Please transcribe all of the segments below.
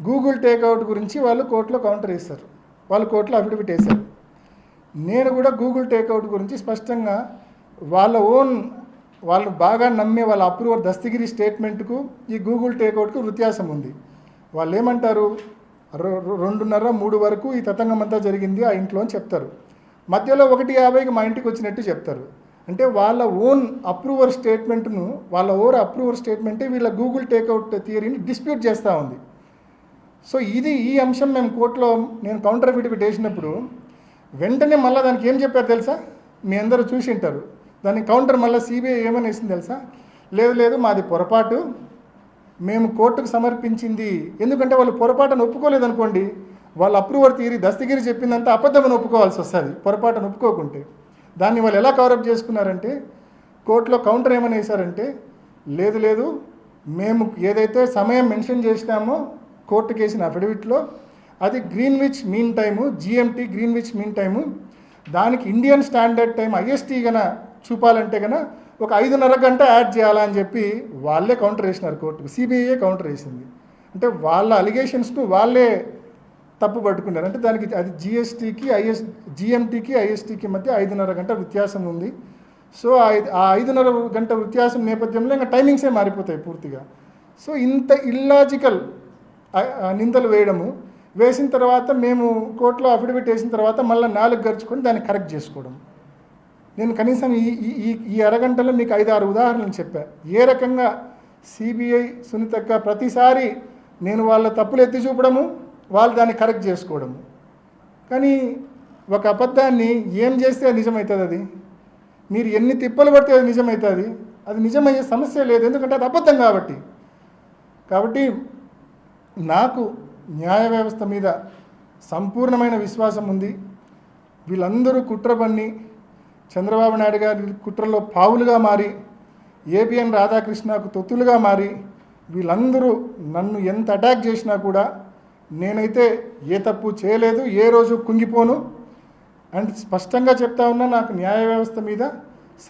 Google takeout గురించి వాళ్ళు కోర్టులో కౌంటర్ వేస్తారు, వాళ్ళు కోర్టులో అఫిడవిట్ వేశారు. నేను కూడా గూగుల్ టేక్అవుట్ గురించి స్పష్టంగా వాళ్ళు బాగా నమ్మే వాళ్ళ అప్రూవర్ దస్తగిరి స్టేట్మెంట్కు ఈ గూగుల్ టేక్అవుట్కు వ్యత్యాసం ఉంది. వాళ్ళు ఏమంటారు, 2:30-3 వరకు ఈ తతంగం అంతా జరిగింది ఆ ఇంట్లో అని చెప్తారు. మధ్యలో 1:50కి మా ఇంటికి వచ్చినట్టు చెప్తారు. అంటే వాళ్ళ ఓన్ అప్రూవర్ స్టేట్మెంటే వీళ్ళ గూగుల్ టేక్అవుట్ థియరీని డిస్ప్యూట్ చేస్తూ ఉంది. సో ఈ అంశం మేము కోర్టులో నేను కౌంటర్ అఫిడవిట్ వేసినప్పుడు వెంటనే మళ్ళీ దానికి ఏం చెప్పారు తెలుసా, మీ అందరూ చూసి ఉంటారు. దానికి కౌంటర్ మళ్ళీ సిబిఐ ఏమని వేసింది తెలుసా, లేదు మాది పొరపాటు, మేము కోర్టుకు సమర్పించింది. ఎందుకంటే వాళ్ళు పొరపాటును ఒప్పుకోలేదనుకోండి, వాళ్ళ అప్రూవర్ థియరీ దస్తగిరి చెప్పిందంతా అబద్ధమని ఒప్పుకోవాల్సి వస్తుంది పొరపాటును ఒప్పుకోకుంటే. దాన్ని వాళ్ళు ఎలా కవరప్ చేసుకున్నారంటే, కోర్టులో కౌంటర్ ఏమని వేశారంటే, లేదు మేము ఏదైతే సమయం మెన్షన్ చేసినామో కోర్టుకు వేసిన అఫిడవిట్లో అది Greenwich mean time, GMT Greenwich mean time, దానికి ఇండియన్ స్టాండర్డ్ టైం ఐఎస్టీ గన చూపాలంటే కన్నా ఒక 5:30 గంట యాడ్ చేయాలని చెప్పి వాళ్ళే కౌంటర్ వేసినారు కోర్టుకు. సిబిఐఏ కౌంటర్ వేసింది. అంటే వాళ్ళ అలిగేషన్స్ను వాళ్ళే తప్పు పట్టుకున్నారు. అంటే దానికి అది జిఎంటీకి ఐఎస్టీకి మధ్య 5:30 గంట వ్యత్యాసం ఉంది. సో ఆ 5:30 గంట వ్యత్యాసం నేపథ్యంలో ఇంకా టైమింగ్సే మారిపోతాయి పూర్తిగా. సో ఇంత ఇల్లాజికల్ నిందలు వేసిన తర్వాత మేము కోర్టులో అఫిడవిట్ వేసిన తర్వాత మళ్ళీ 4 గడుచుకొని దాన్ని కరెక్ట్ చేసుకోవడం. నేను కనీసం ఈ అరగంటలో మీకు 5-6 ఉదాహరణలు చెప్పా, ఏ రకంగా సిబిఐ సునీతక్క ప్రతిసారి నేను వాళ్ళ తప్పులు ఎత్తి చూపడము, వాళ్ళు దాన్ని కరెక్ట్ చేసుకోవడము. కానీ ఒక అబద్ధాన్ని ఏం చేస్తే నిజమవుతుంది, అది మీరు ఎన్ని తిప్పలు పడితే అది నిజమవుతుంది, అది నిజమయ్యే సమస్య లేదు, ఎందుకంటే అది అబద్ధం కాబట్టి నాకు న్యాయ వ్యవస్థ మీద సంపూర్ణమైన విశ్వాసం ఉంది. వీళ్ళందరూ కుట్ర పన్ని చంద్రబాబు నాయుడు గారి కుట్రలో పావులుగా మారి, ఏబిఎన్ రాధాకృష్ణకు తొత్తులుగా మారి, వీళ్ళందరూ నన్ను ఎంత అటాక్ చేసినా కూడా నేనైతే ఏ తప్పు చేయలేదు, ఏ రోజు కుంగిపోను. అండ్ స్పష్టంగా చెప్తా ఉన్నా, నాకు న్యాయ వ్యవస్థ మీద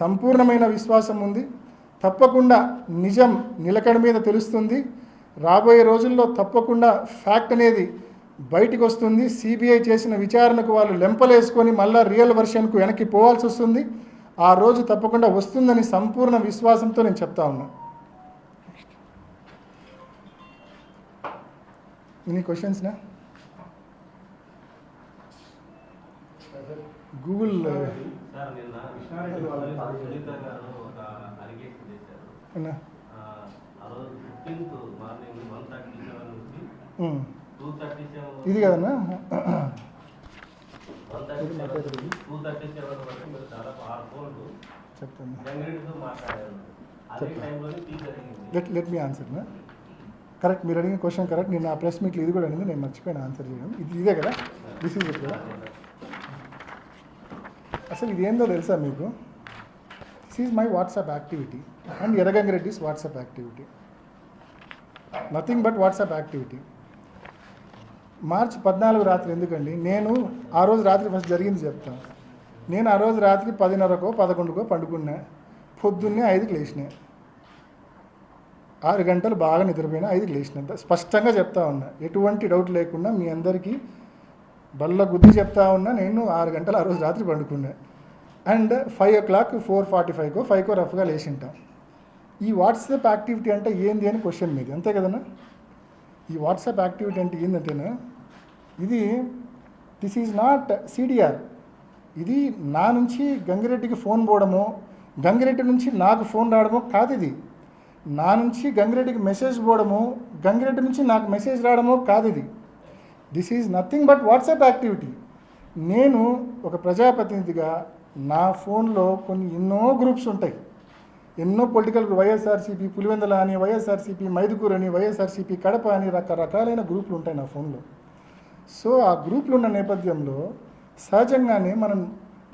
సంపూర్ణమైన విశ్వాసం ఉంది. తప్పకుండా నిజం నిలకడ మీద తెలుస్తుంది. రాబోయే రోజుల్లో తప్పకుండా ఫ్యాక్ట్ అనేది బయటికి వస్తుంది. సిబిఐ చేసిన విచారణకు వాళ్ళు లెంపలేసుకొని మళ్ళీ రియల్ వర్షన్కు వెనక్కి పోవాల్సి వస్తుంది. ఆ రోజు తప్పకుండా వస్తుందని సంపూర్ణ విశ్వాసంతో నేను చెప్తా ఉన్నా. ఎనీ క్వశ్చన్స్నా? గూగుల్ ఇది కదన్నా చెప్తాను. లెట్ మీ ఆన్సర్ నా కరెక్ట్. మీరు అడిగిన క్వశ్చన్ కరెక్ట్. నేను ఆ ప్రెస్ మీట్లో ఇది కూడా అడిగింది, నేను మర్చిపోయిన ఆన్సర్ చేయడం. ఇదే కదా, దిస్ ఈజ్ ఇట్ కదా. అసలు ఇది ఏందో తెలుసా మీకు? This is my WhatsApp activity and ఎర్రగంగిరెడ్డిస్ WhatsApp activity. Nothing but WhatsApp activity. March 14 రాత్రి ఎందుకండి, నేను ఆ రోజు రాత్రి ఫస్ట్ జరిగింది చెప్తాను. నేను ఆ రోజు రాత్రి 10:30కో 11కో పండుకున్నా. పొద్దున్నే 5కి లేచినా. 6 గంటలు బాగా నిద్రపోయినా, 5కి లేచినంత స్పష్టంగా చెప్తా ఉన్నా, ఎటువంటి డౌట్ లేకుండా మీ అందరికీ బల్ల గుద్ది చెప్తా ఉన్నా. నేను 6 గంటలు ఆ రోజు రాత్రి పండుకున్నా. అండ్ 5 o'clock 4:45కో 5కో రఫ్గా లేచింటాం. ఈ వాట్సాప్ యాక్టివిటీ అంటే ఏంది అని క్వశ్చన్ మీది, అంతే కదన్నా? ఈ వాట్సాప్ యాక్టివిటీ అంటే ఏంటంటేనా, దిస్ ఈజ్ నాట్ సిడిఆర్. ఇది నా నుంచి గంగిరెడ్డికి ఫోన్ పోవడమో, గంగిరెడ్డి నుంచి నాకు ఫోన్ రావడమో కాదు. ఇది నా నుంచి గంగిరెడ్డికి మెసేజ్ పోవడమో, గంగిరెడ్డి నుంచి నాకు మెసేజ్ రావడమో కాదు. ఇది this is nothing but WhatsApp activity. నేను ఒక ప్రజాప్రతినిధిగా నా ఫోన్లో ఎన్నో గ్రూప్స్ ఉంటాయి, ఎన్నో పొలిటికల్ వైఎస్ఆర్సీపీ పులివెందల అని, వైఎస్ఆర్సీపీ మైదుకూరు అని, వైఎస్ఆర్సీపీ కడప అని రకరకాలైన గ్రూపులు ఉంటాయి నా ఫోన్లో. సో ఆ గ్రూపులు ఉన్న నేపథ్యంలో సహజంగానే మనం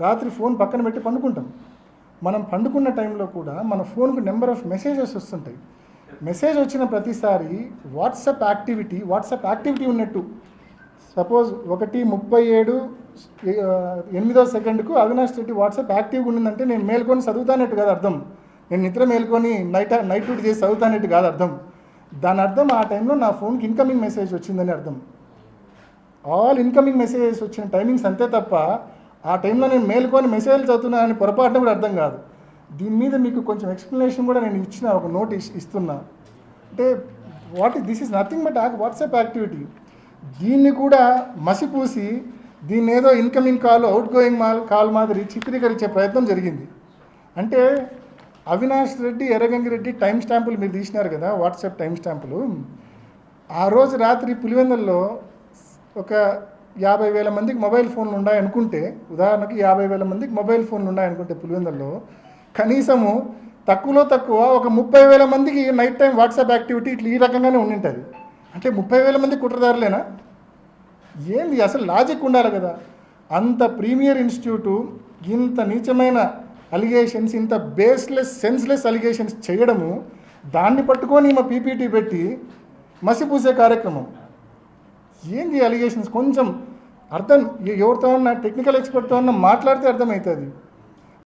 రాత్రి ఫోన్ పక్కన పెట్టి పండుకుంటాం. మనం పండుకున్న టైంలో కూడా మన ఫోన్కు నెంబర్ ఆఫ్ మెసేజెస్ వస్తుంటాయి. మెసేజ్ వచ్చిన ప్రతిసారి వాట్సాప్ యాక్టివిటీ ఉన్నట్టు. సపోజ్ 1:37 అవినాష్ రెడ్డి వాట్సాప్ యాక్టివ్గా ఉండిందంటే నేను మేల్కొని చదువుతానట్టు కాదు అర్థం. నేను నిద్ర మేల్కొని నైట్ డ్యూటీ చేసి చదువుతానట్టు కాదు అర్థం. దాని అర్థం ఆ టైంలో నా ఫోన్కి ఇన్కమింగ్ మెసేజ్ వచ్చిందని అర్థం. ఆల్ ఇన్కమింగ్ మెసేజెస్ వచ్చిన టైమింగ్స్ అంతే తప్ప ఆ టైంలో నేను మేల్కొని మెసేజ్లు చదువుతున్నానని పొరపాటున కూడా అర్థం కాదు. దీని మీద మీకు కొంచెం ఎక్స్ప్లెనేషన్ కూడా నేను ఇచ్చిన, ఒక నోట్ ఇస్తున్నా. అంటే this is nothing but WhatsApp activity. దీన్ని కూడా మసిపూసి దీన్ని ఏదో incoming call, out going call మాదిరి చిత్రీకరించే ప్రయత్నం జరిగింది. అంటే అవినాష్ రెడ్డి, ఎర్రగంగిరెడ్డి టైం స్టాంపులు మీరు తీసినారు కదా, వాట్సాప్ టైం స్టాంపులు. ఆ రోజు రాత్రి పులివెందుల్లో ఒక 50,000 మందికి మొబైల్ ఫోన్లు ఉన్నాయనుకుంటే, ఉదాహరణకి 50,000 మందికి మొబైల్ ఫోన్లు ఉన్నాయనుకుంటే పులివెందుల్లో కనీసము తక్కువలో తక్కువ ఒక 30,000 మందికి నైట్ టైం వాట్సాప్ యాక్టివిటీ ఇట్లా ఈ రకంగానే ఉండింటుంది. అంటే 30,000 మంది కుట్రదారులేనా? ఏంది అసలు లాజిక్ ఉండాలి కదా. అంత ప్రీమియర్ ఇన్స్టిట్యూటు ఇంత నీచమైన అలిగేషన్స్, ఇంత బేస్లెస్ సెన్స్లెస్ అలిగేషన్స్ చేయడము, దాన్ని పట్టుకొని మా పీపీటీ పెట్టి మసిపూసే కార్యక్రమం. ఏంది అలిగేషన్స్? కొంచెం అర్థం ఎవరితో ఉన్నా టెక్నికల్ ఎక్స్పర్ట్తో ఉన్నా మాట్లాడితే అర్థమవుతుంది.